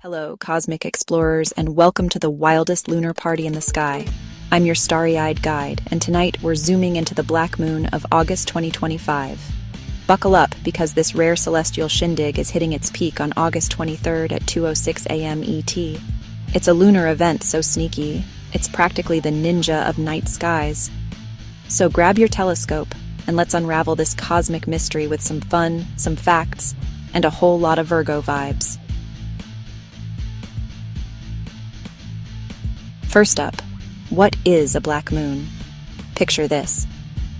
Hello, cosmic explorers, and welcome to the wildest lunar party in the sky. I'm your starry-eyed guide, and tonight we're zooming into the black moon of August 2025. Buckle up, because this rare celestial shindig is hitting its peak on August 23rd at 2:06 a.m. ET. It's a lunar event so sneaky, it's practically the ninja of night skies. So grab your telescope, and let's unravel this cosmic mystery with some fun, some facts, and a whole lot of Virgo vibes. First up, what is a black moon? Picture this.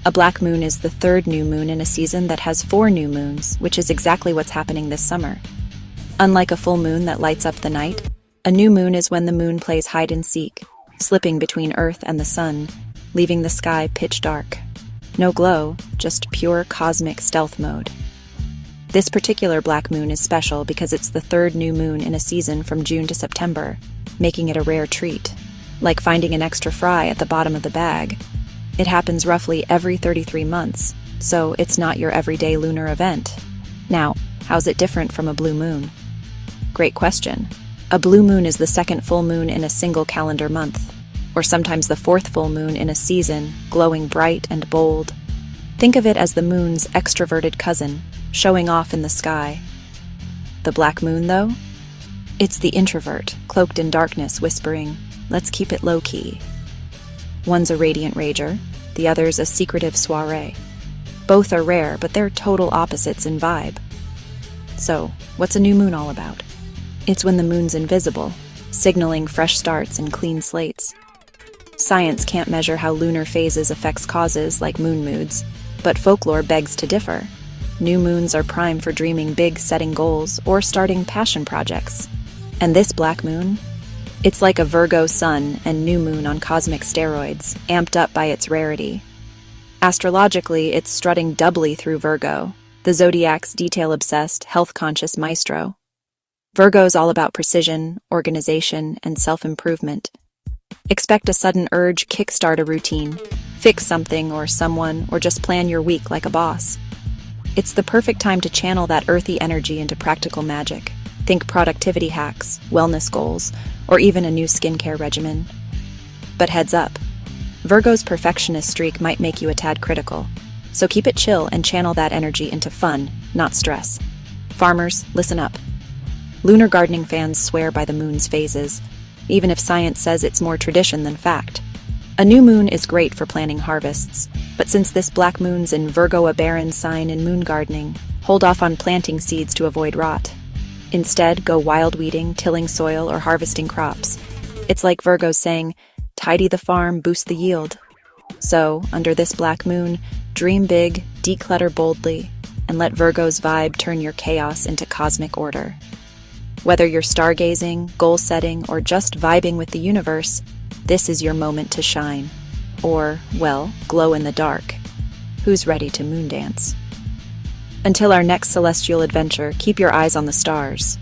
A black moon is the third new moon in a season that has 4 new moons, which is exactly what's happening this summer. Unlike a full moon that lights up the night, a new moon is when the moon plays hide and seek, slipping between Earth and the sun, leaving the sky pitch dark. No glow, just pure cosmic stealth mode. This particular black moon is special because it's the third new moon in a season from June to September, making it a rare treat. Like finding an extra fry at the bottom of the bag. It happens roughly every 33 months, so it's not your everyday lunar event. Now, how's it different from a blue moon? Great question. A blue moon is the second full moon in a single calendar month, or sometimes the fourth full moon in a season, glowing bright and bold. Think of it as the moon's extroverted cousin, showing off in the sky. The black moon, though? It's the introvert, cloaked in darkness, whispering, "Let's keep it low-key." One's a radiant rager, the other's a secretive soiree. Both are rare, but they're total opposites in vibe. So, what's a new moon all about? It's when the moon's invisible, signaling fresh starts and clean slates. Science can't measure how lunar phases affects causes like moon moods, but folklore begs to differ. New moons are prime for dreaming big, setting goals, or starting passion projects. And this black moon? It's like a Virgo sun and new moon on cosmic steroids, amped up by its rarity. Astrologically, it's strutting doubly through Virgo, the zodiac's detail-obsessed, health-conscious maestro. Virgo's all about precision, organization, and self-improvement. Expect a sudden urge kickstart a routine, fix something or someone, or just plan your week like a boss. It's the perfect time to channel that earthy energy into practical magic. Think productivity hacks, wellness goals, or even a new skincare regimen. But heads up, Virgo's perfectionist streak might make you a tad critical, so keep it chill and channel that energy into fun, not stress. Farmers, listen up. Lunar gardening fans swear by the moon's phases, even if science says it's more tradition than fact. A new moon is great for planning harvests, but since this black moon's in Virgo, a barren sign in moon gardening, hold off on planting seeds to avoid rot. Instead, go wild weeding, tilling soil, or harvesting crops. It's like Virgo's saying, tidy the farm, boost the yield. So, under this black moon, dream big, declutter boldly, and let Virgo's vibe turn your chaos into cosmic order. Whether you're stargazing, goal setting, or just vibing with the universe, this is your moment to shine. Or, well, glow in the dark. Who's ready to moon dance? Until our next celestial adventure, keep your eyes on the stars.